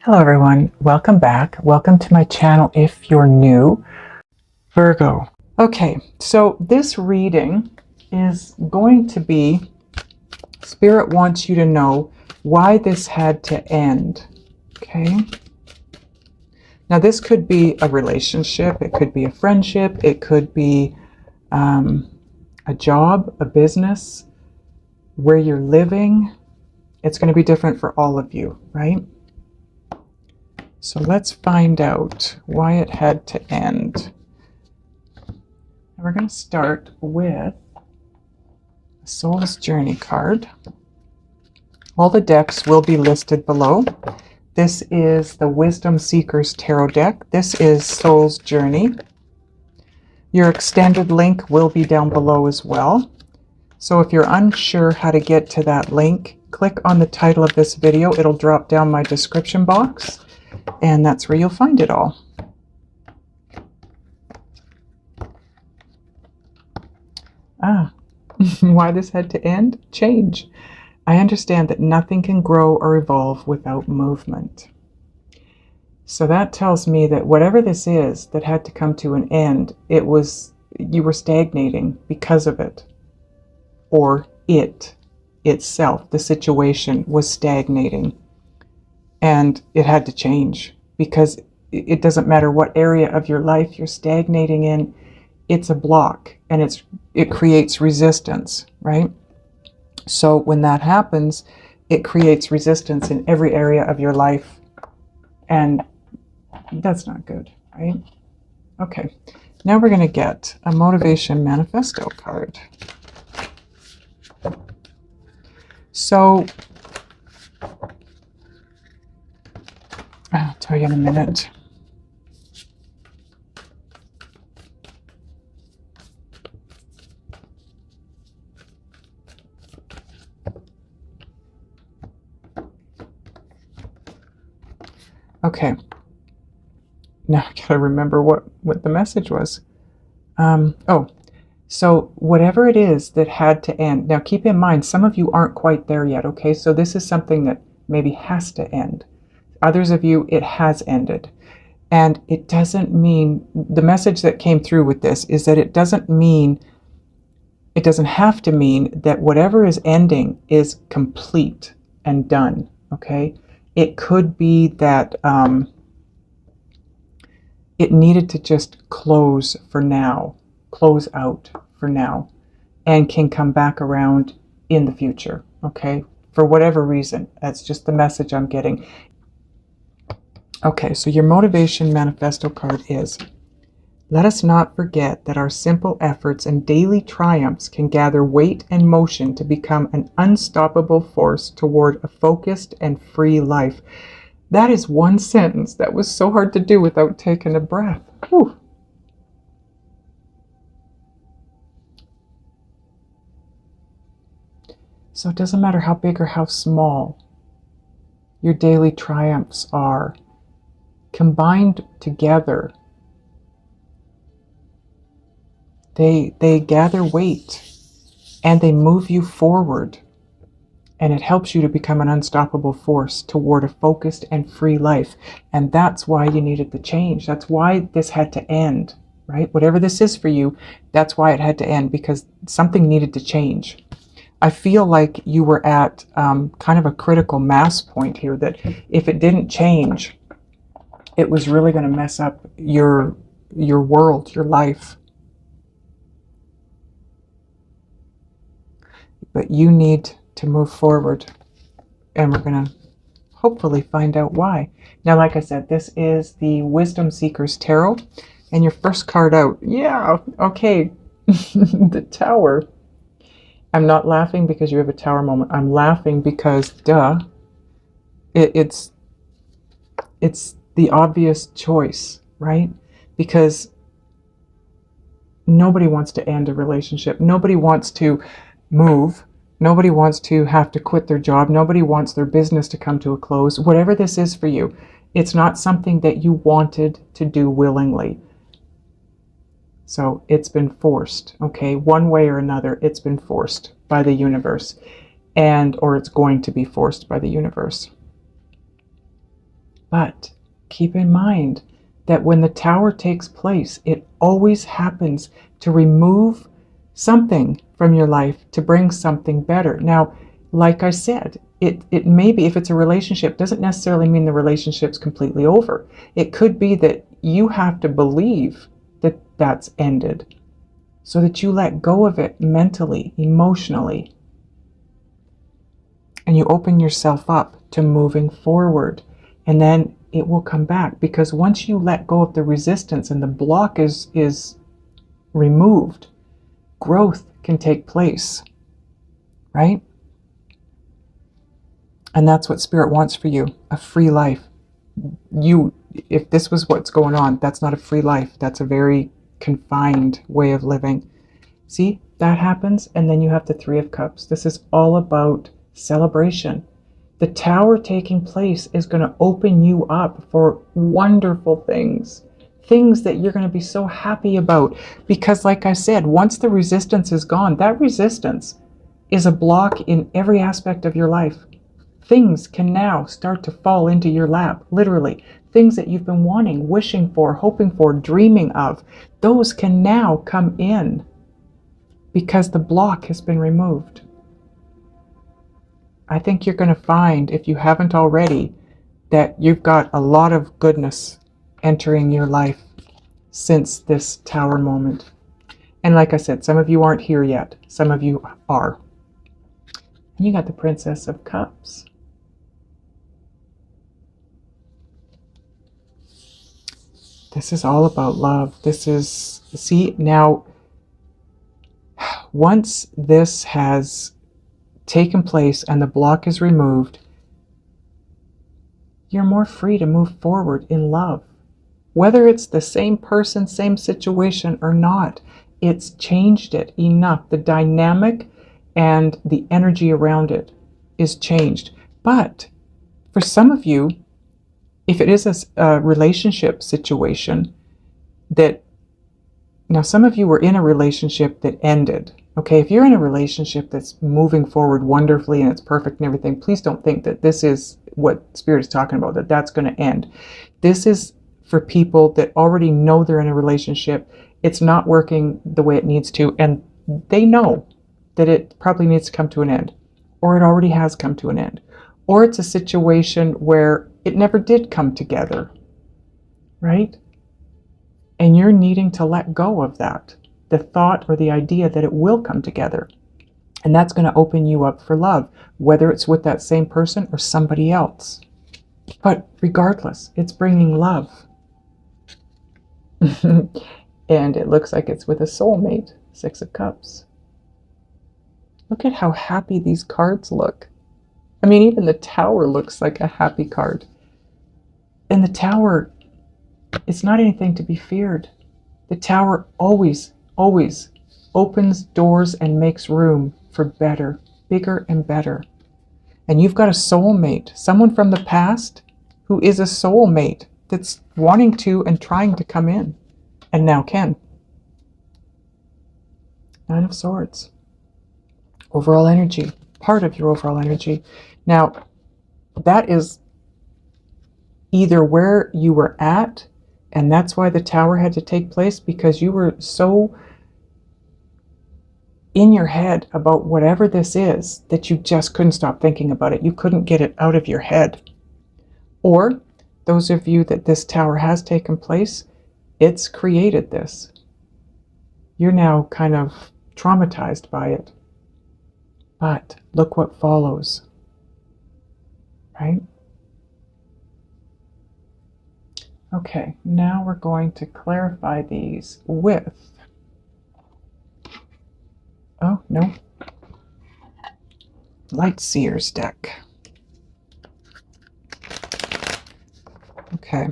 Hello everyone, welcome back. Welcome to my channel if you're new. Virgo. Okay, so this reading is going to be, Spirit wants you to know why this had to end. Okay. Now this could be a relationship, it could be a friendship, it could be a job, a business, where you're living. It's going to be different for all of you, right? So let's find out why it had to end. And we're going to start with a Soul's Journey card. All the decks will be listed below. This is the Wisdom Seekers Tarot deck. This is Soul's Journey. Your extended link will be down below as well. So if you're unsure how to get to that link, click on the title of this video. It'll drop down my description box, and that's where you'll find it all. Why this had to end? Change. I understand that nothing can grow or evolve without movement. So that tells me that whatever this is that had to come to an end, you were stagnating because of it. Or it itself, the situation, was stagnating. And it had to change, because it doesn't matter what area of your life you're stagnating in, it's a block, and it creates resistance, right? So when that happens, it creates resistance in every area of your life, and that's not good, right? Okay, now we're going to get a Motivation Manifesto card. So I'll tell you in a minute. Okay. Now I gotta remember what the message was. So whatever it is that had to end. Now keep in mind, some of you aren't quite there yet, okay? So this is something that maybe has to end. Others of you, it has ended. And it doesn't mean, the message that came through with this is that it doesn't have to mean that whatever is ending is complete and done, okay? It could be that it needed to just close for now, close out for now, and can come back around in the future, okay? For whatever reason. That's just the message I'm getting. Okay, so your Motivation Manifesto card is, let us not forget that our simple efforts and daily triumphs can gather weight and motion to become an unstoppable force toward a focused and free life. That is one sentence that was so hard to do without taking a breath. Whew. So it doesn't matter how big or how small your daily triumphs are, combined together, they gather weight and they move you forward, and it helps you to become an unstoppable force toward a focused and free life. And that's why you needed the change. That's why this had to end, right? Whatever this is for you, that's why it had to end, because something needed to change. I feel like you were at kind of a critical mass point here, that if it didn't change, it was really going to mess up your world, your life. But you need to move forward, and we're going to hopefully find out why. Now, like I said, this is the Wisdom Seekers Tarot, and your first card out. Yeah, okay. The Tower. I'm not laughing because you have a tower moment. I'm laughing because, duh, it's the obvious choice, right? Because nobody wants to end a relationship. Nobody wants to move. Nobody wants to have to quit their job. Nobody wants their business to come to a close. Whatever this is for you, it's not something that you wanted to do willingly. So it's been forced, okay? One way or another, it's been forced by the universe, or it's going to be forced by the universe. But keep in mind that when the Tower takes place, it always happens to remove something from your life to bring something better. Now, like I said, it may be, if it's a relationship, doesn't necessarily mean the relationship's completely over. It could be that you have to believe that that's ended so that you let go of it mentally, emotionally, and you open yourself up to moving forward. And then it will come back, because once you let go of the resistance and the block is removed, growth can take place, right? And that's what Spirit wants for you, a free life. If this was what's going on, that's not a free life. That's a very confined way of living. See, that happens, and then you have the Three of Cups. This is all about celebration. The Tower taking place is going to open you up for wonderful things. Things that you're going to be so happy about. Because like I said, once the resistance is gone, that resistance is a block in every aspect of your life. Things can now start to fall into your lap, literally. Things that you've been wanting, wishing for, hoping for, dreaming of, those can now come in because the block has been removed. I think you're going to find, if you haven't already, that you've got a lot of goodness entering your life since this Tower moment. And like I said, some of you aren't here yet. Some of you are. And you got the Princess of Cups. This is all about love. This is, see, now, once this has taken place and the block is removed, you're more free to move forward in love. Whether it's the same person, same situation or not, it's changed it enough. The dynamic and the energy around it is changed. But for some of you, if it is a relationship situation that, now some of you were in a relationship that ended. Okay, if you're in a relationship that's moving forward wonderfully and it's perfect and everything, please don't think that this is what Spirit is talking about, that that's going to end. This is for people that already know they're in a relationship. It's not working the way it needs to, and they know that it probably needs to come to an end, or it already has come to an end, or it's a situation where it never did come together, right? And you're needing to let go of that, the thought or the idea that it will come together. And that's going to open you up for love, whether it's with that same person or somebody else. But regardless, it's bringing love. And it looks like it's with a soulmate, Six of Cups. Look at how happy these cards look. I mean, even the Tower looks like a happy card. And the Tower, it's not anything to be feared. The Tower always, always opens doors and makes room for better, bigger and better. And you've got a soulmate, someone from the past who is a soulmate that's wanting to and trying to come in, and now can. Nine of Swords. Overall energy, part of your overall energy. Now, that is either where you were at, and that's why the Tower had to take place, because you were so in your head about whatever this is that you just couldn't stop thinking about it. You couldn't get it out of your head. Or those of you that this Tower has taken place, it's created this. You're now kind of traumatized by it. But look what follows, right? Okay, now we're going to clarify these with, oh no, Light Seer's deck. Okay.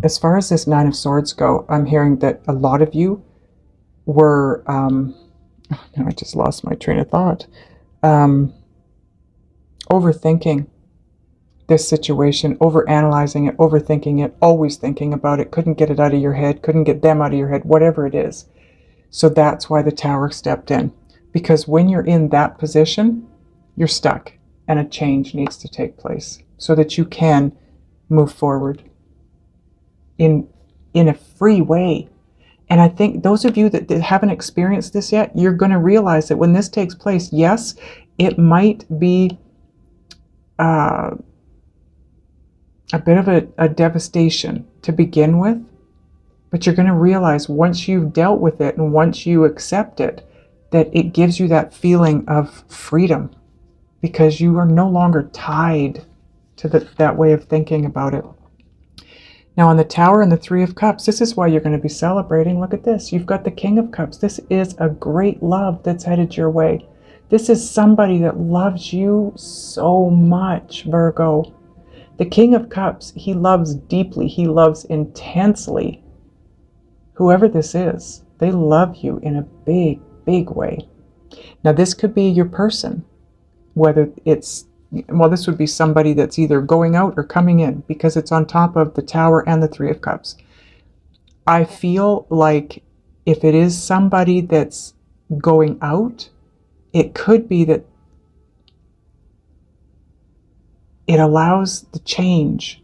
As far as this Nine of Swords go, I'm hearing that a lot of you were Now I just lost my train of thought. Overthinking this situation, overanalyzing it, overthinking it, always thinking about it, couldn't get it out of your head, couldn't get them out of your head, whatever it is. So that's why the Tower stepped in. Because when you're in that position, you're stuck and a change needs to take place so that you can move forward in a free way. And I think those of you that haven't experienced this yet, you're going to realize that when this takes place, yes, it might be a bit of a devastation to begin with, but you're going to realize once you've dealt with it and once you accept it, that it gives you that feeling of freedom because you are no longer tied to that way of thinking about it. Now on the Tower and the Three of Cups, this is why you're going to be celebrating. Look at this. You've got the King of Cups. This is a great love that's headed your way. This is somebody that loves you so much, Virgo. The King of Cups, he loves deeply. He loves intensely. Whoever this is, they love you in a big, big way. Now this could be your person, whether it's, well, this would be somebody that's either going out or coming in because it's on top of the Tower and the Three of Cups. I feel like if it is somebody that's going out, it could be that it allows the change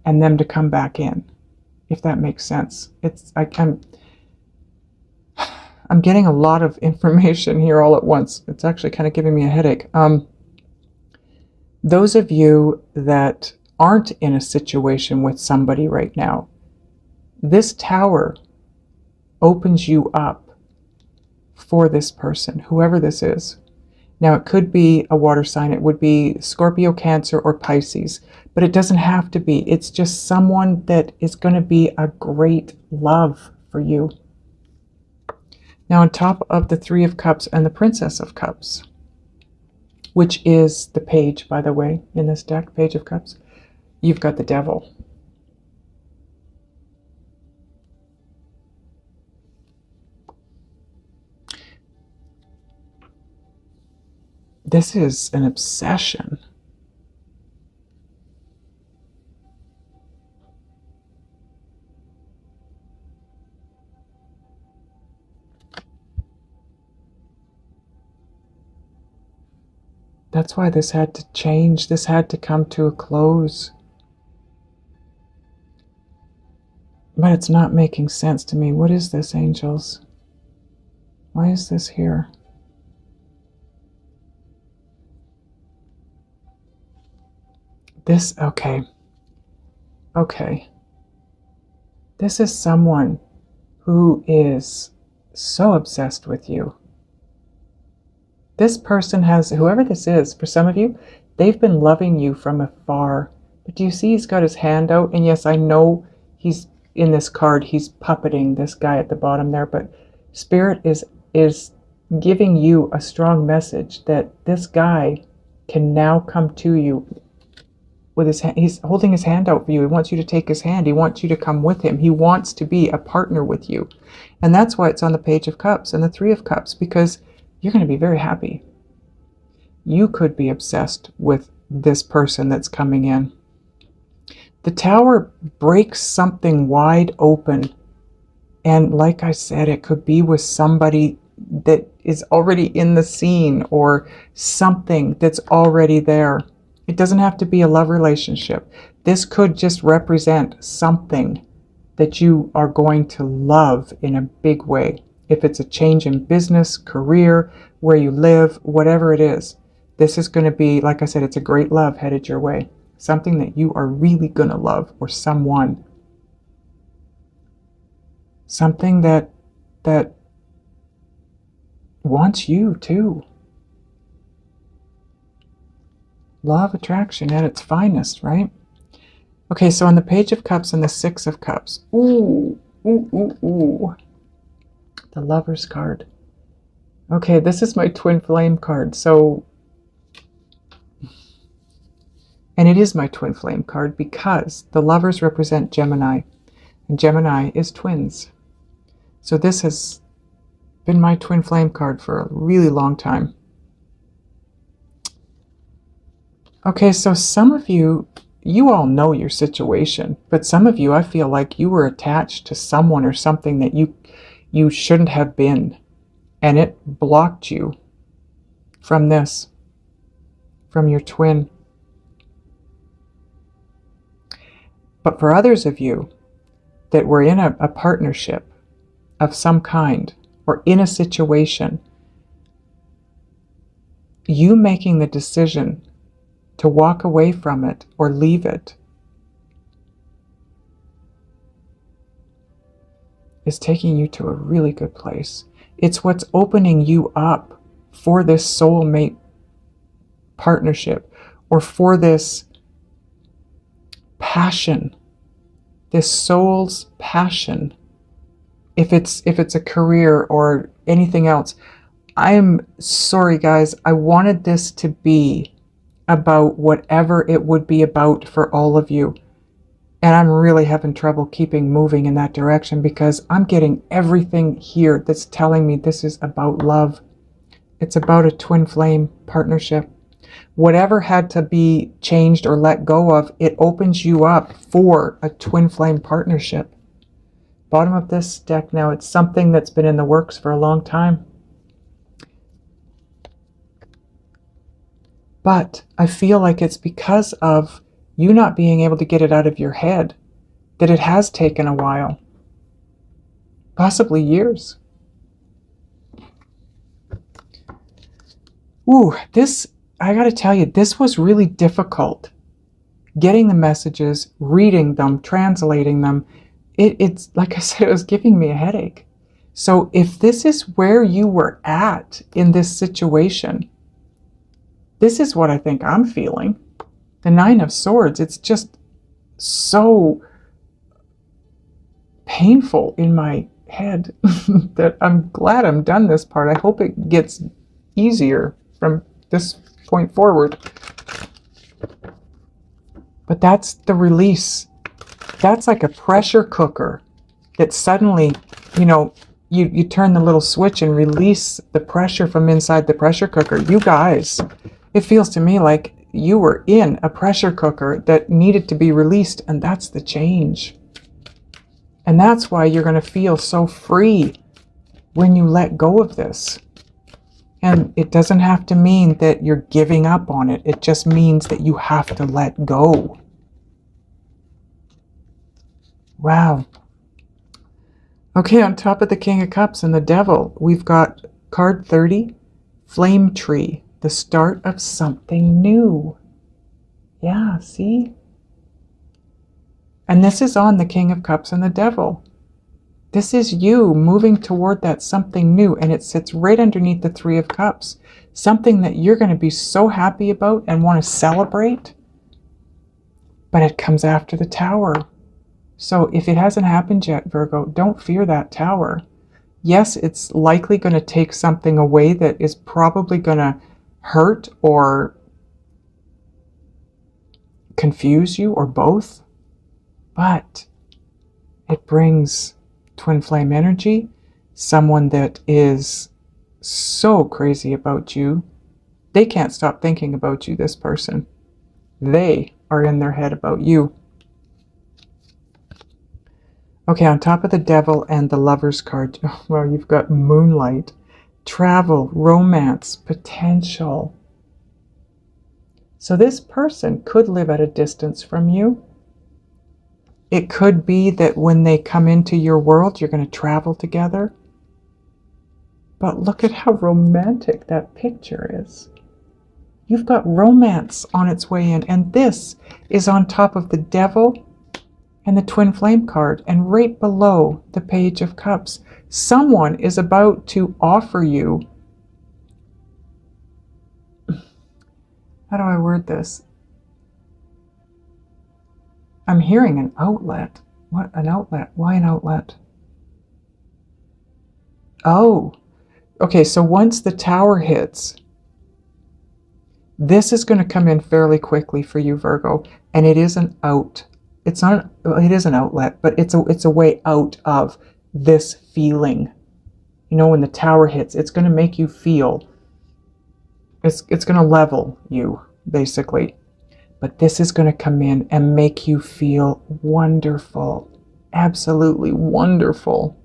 and them to come back in, if that makes sense. I'm getting a lot of information here all at once. It's actually kind of giving me a headache. Those of you that aren't in a situation with somebody right now, this Tower opens you up for this person, whoever this is. Now, it could be a water sign. It would be Scorpio, Cancer, or Pisces, but it doesn't have to be. It's just someone that is going to be a great love for you. Now, on top of the Three of Cups and the Princess of Cups, which is the page, by the way, in this deck, Page of Cups, you've got the Devil. This is an obsession. That's why this had to change. This had to come to a close. But it's not making sense to me. What is this, angels? Why is this here? This, okay. Okay. This is someone who is so obsessed with you. This person has, whoever this is, for some of you, they've been loving you from afar. But do you see he's got his hand out? And yes, I know he's in this card, he's puppeting this guy at the bottom there, but Spirit is giving you a strong message that this guy can now come to you with his hand. He's holding his hand out for you. He wants you to take his hand. He wants you to come with him. He wants to be a partner with you. And that's why it's on the Page of Cups and the Three of Cups, because you're going to be very happy. You could be obsessed with this person that's coming in. The Tower breaks something wide open. And like I said, it could be with somebody that is already in the scene or something that's already there. It doesn't have to be a love relationship. This could just represent something that you are going to love in a big way. If it's a change in business, career, where you live, whatever it is, this is going to be, like I said, it's a great love headed your way. Something that you are really going to love, or someone. Something that wants you too. Law of attraction at its finest, right? Okay, so on the Page of Cups and the Six of Cups. Ooh, ooh, ooh, ooh. The Lover's card. Okay, this is my twin flame card. So, and it is my twin flame card because the Lovers represent Gemini. And Gemini is twins. So this has Been my twin flame card for a really long time. Okay, so some of you, you all know your situation, but some of you, I feel like you were attached to someone or something that you shouldn't have been, and it blocked you from this, from your twin. But for others of you that were in a partnership of some kind, or in a situation, you making the decision to walk away from it or leave it is taking you to a really good place. It's what's opening you up for this soulmate partnership, or for this passion, this soul's passion. If it's a career or anything else. I'm sorry, guys. I wanted this to be about whatever it would be about for all of you. And I'm really having trouble keeping moving in that direction, because I'm getting everything here that's telling me this is about love. It's about a twin flame partnership. Whatever had to be changed or let go of, it opens you up for a twin flame partnership. Bottom of this deck now, it's something that's been in the works for a long time. But I feel like it's because of you not being able to get it out of your head that it has taken a while. Possibly years. Ooh, this, I gotta tell you, this was really difficult. Getting the messages, reading them, translating them. It's like I said, it was giving me a headache. So if this is where you were at in this situation, this is what I think I'm feeling. The Nine of Swords, it's just so painful in my head that I'm glad I'm done this part. I hope it gets easier from this point forward. But that's the release. That's like a pressure cooker that suddenly, you know, you turn the little switch and release the pressure from inside the pressure cooker. You guys, it feels to me like you were in a pressure cooker that needed to be released, and that's the change. And that's why you're going to feel so free when you let go of this. And it doesn't have to mean that you're giving up on it. It just means that you have to let go. Wow. Okay, on top of the King of Cups and the Devil, we've got card 30, Flame Tree, the start of something new. Yeah, see? And this is on the King of Cups and the Devil. This is you moving toward that something new, and it sits right underneath the Three of Cups. Something that you're going to be so happy about and want to celebrate, but it comes after the Tower. So if it hasn't happened yet, Virgo, don't fear that Tower. Yes, it's likely going to take something away that is probably going to hurt or confuse you, or both. But it brings twin flame energy, someone that is so crazy about you. They can't stop thinking about you, this person. They are in their head about you. Okay, on top of the Devil and the Lover's card, well, you've got Moonlight, travel, romance, potential. So this person could live at a distance from you. It could be that when they come into your world, you're going to travel together. But look at how romantic that picture is. You've got romance on its way in, and this is on top of the Devil and the Twin Flame card, and right below the Page of Cups. Someone is about to offer you, how do I word this? I'm hearing an outlet. What, an outlet? Why an outlet? Oh, okay, so once the Tower hits, this is going to come in fairly quickly for you, Virgo, and it is an out. It's not, well, it is an outlet, but it's a way out of this feeling. You know, when the tower hits, it's going to make you feel, it's going to level you, basically. But this is going to come in and make you feel wonderful. Absolutely wonderful.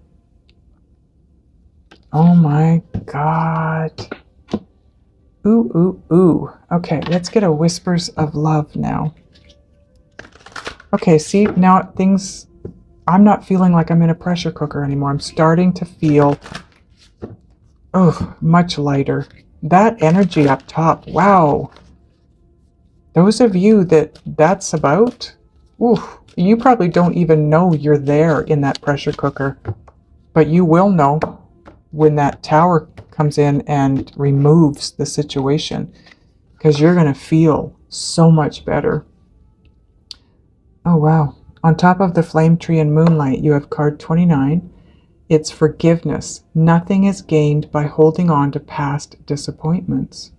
Oh my God. Ooh, ooh, ooh. Okay, let's get a whispers of love now. Okay, see, now things, I'm not feeling like I'm in a pressure cooker anymore. I'm starting to feel, oh, much lighter. That energy up top, wow. Those of you that that's about, ooh, you probably don't even know you're there in that pressure cooker. But you will know when that tower comes in and removes the situation, because you're going to feel so much better. Oh, wow. On top of the flame tree and moonlight, you have card 29. It's forgiveness. Nothing is gained by holding on to past disappointments.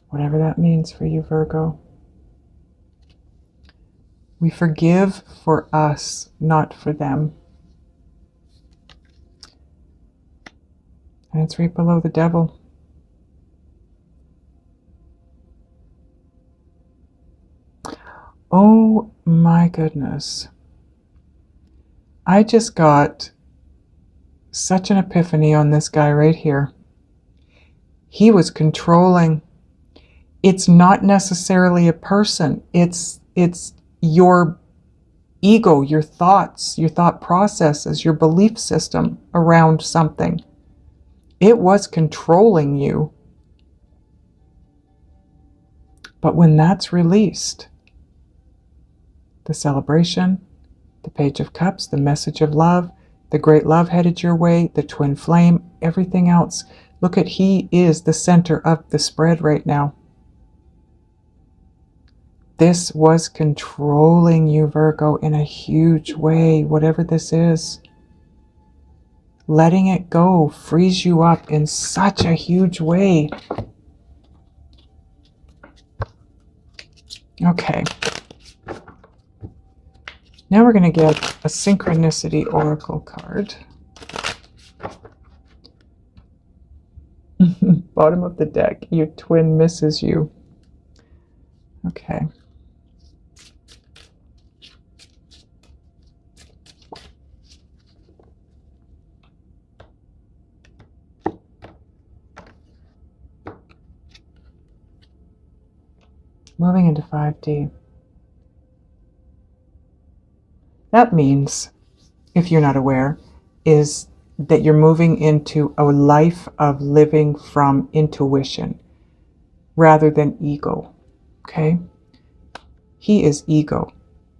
Whatever that means for you, Virgo. We forgive for us, not for them. And it's right below the devil. Oh my goodness. I just got such an epiphany on this guy right here. He was controlling. It's not necessarily a person. It's your ego, your thoughts, your thought processes, your belief system around something. It was controlling you. But when that's released, the celebration, the Page of Cups, the message of love, the great love headed your way, the twin flame, everything else. Look at, he is the center of the spread right now. This was controlling you, Virgo, in a huge way, whatever this is. Letting it go frees you up in such a huge way. Okay. Now we're going to get a synchronicity oracle card. Bottom of the deck, your twin misses you. Okay. Moving into 5D. That means, if you're not aware, is that you're moving into a life of living from intuition rather than ego. Okay? He is ego.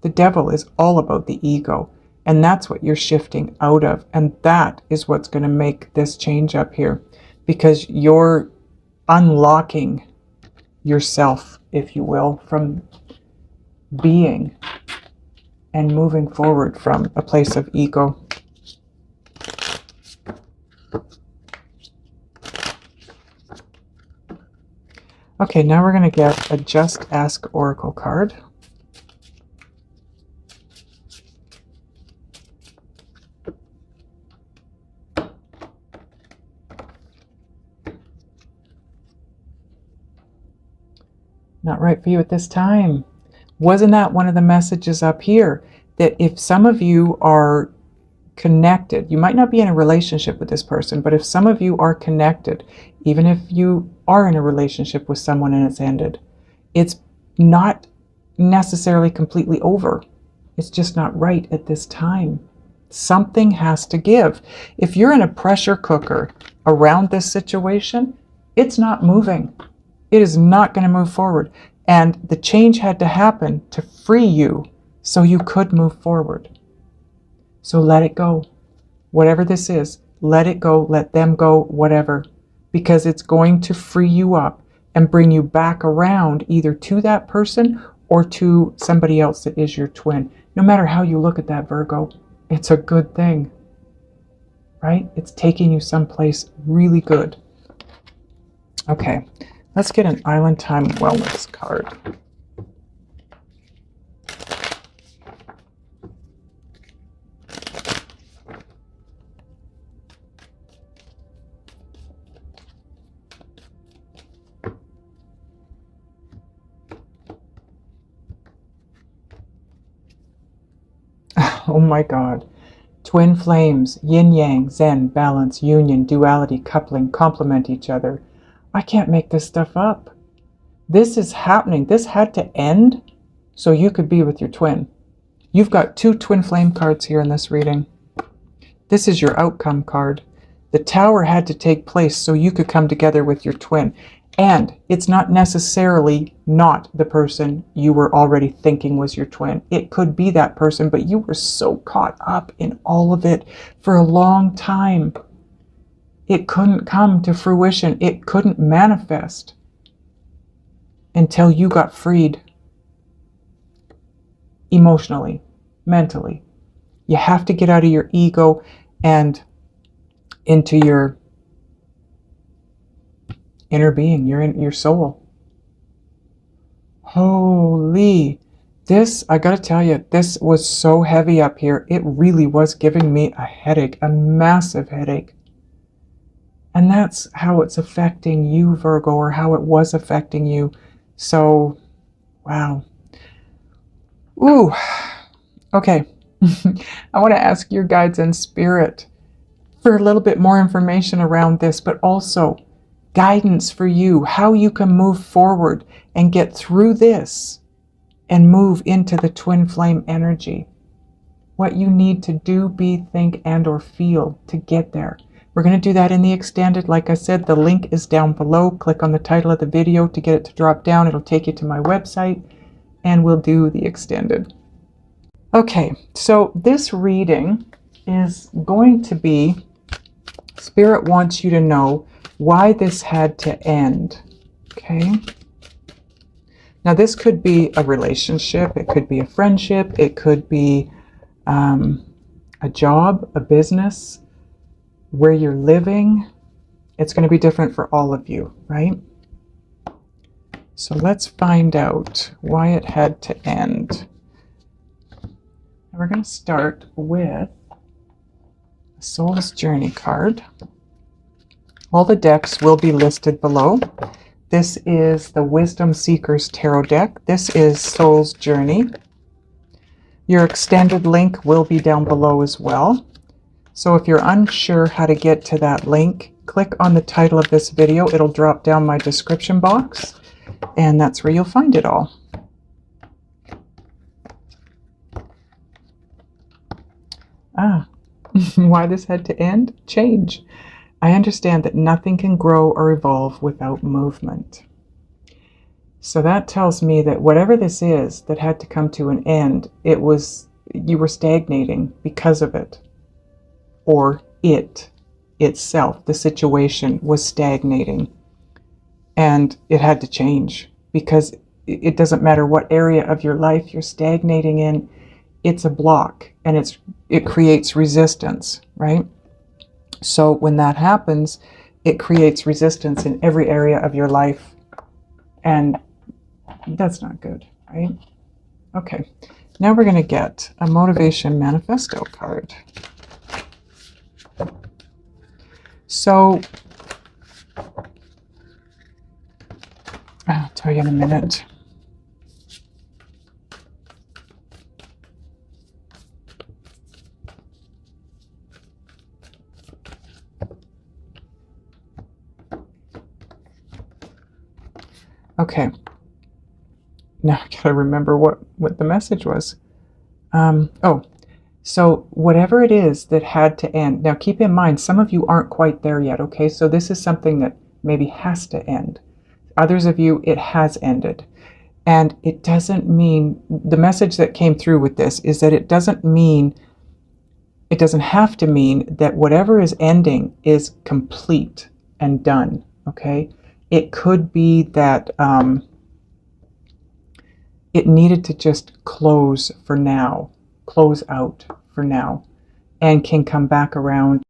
The devil is all about the ego. And that's what you're shifting out of. And that is what's going to make this change up here. Because you're unlocking yourself, if you will, from being and moving forward from a place of ego. Okay, now we're going to get a Just Ask Oracle card. Not right for you at this time. Wasn't that one of the messages up here? That if some of you are connected, you might not be in a relationship with this person, but if some of you are connected, even if you are in a relationship with someone and it's ended, it's not necessarily completely over. It's just not right at this time. Something has to give. If you're in a pressure cooker around this situation, it's not moving. It is not going to move forward. And the change had to happen to free you so you could move forward. So let it go. Whatever this is, let it go, let them go, whatever. Because it's going to free you up and bring you back around either to that person or to somebody else that is your twin. No matter how you look at that, Virgo, it's a good thing. Right? It's taking you someplace really good. Okay, let's get an Island Time Wellness card. Oh my God. Twin flames, yin yang, zen, balance, union, duality, coupling, complement each other. I can't make this stuff up. This is happening. This had to end so you could be with your twin. You've got 2 twin flame cards here in this reading. This is your outcome card. The Tower had to take place so you could come together with your twin. And it's not necessarily not the person you were already thinking was your twin. It could be that person, but you were so caught up in all of it for a long time. It couldn't come to fruition. It couldn't manifest until you got freed. Emotionally, mentally. You have to get out of your ego and into your inner being, your soul. Holy, this, I gotta tell you, this was so heavy up here. It really was giving me a headache, a massive headache. And that's how it's affecting you, Virgo, or how it was affecting you. So, wow. Ooh, okay. I want to ask your guides and spirit for a little bit more information around this, but also guidance for you, how you can move forward and get through this and move into the twin flame energy. What you need to do, be, think, and or feel to get there. We're going to do that in the extended. Like I said, the link is down below. Click on the title of the video to get it to drop down. It'll take you to my website, and we'll do the extended. Okay, so this reading is going to be, Spirit wants you to know why this had to end. Okay. Now this could be a relationship, it could be a friendship, it could be a job, a business, where you're living. It's going to be different for all of you, right? So let's find out why it had to end. And we're going to start with a Soul's Journey card. All the decks will be listed below. This is the Wisdom Seekers Tarot deck. This is Soul's Journey. Your extended link will be down below as well. So if you're unsure how to get to that link, click on the title of this video. It'll drop down my description box, and that's where you'll find it all. Why this had to end? Change. I understand that nothing can grow or evolve without movement. So that tells me that whatever this is that had to come to an end, you were stagnating because of it. Or it itself, the situation, was stagnating. And it had to change, because it doesn't matter what area of your life you're stagnating in, it's a block, and it creates resistance, right? So when that happens, it creates resistance in every area of your life, and that's not good, right? Okay, now we're going to get a Motivation Manifesto card. So, I'll tell you in a minute. Okay, now I gotta remember what the message was. So whatever it is that had to end, now keep in mind, some of you aren't quite there yet, okay? So this is something that maybe has to end. Others of you, it has ended. And it doesn't mean, the message that came through with this is that it doesn't have to mean that whatever is ending is complete and done, okay? It could be that it needed to just close for now, close out for now, and can come back around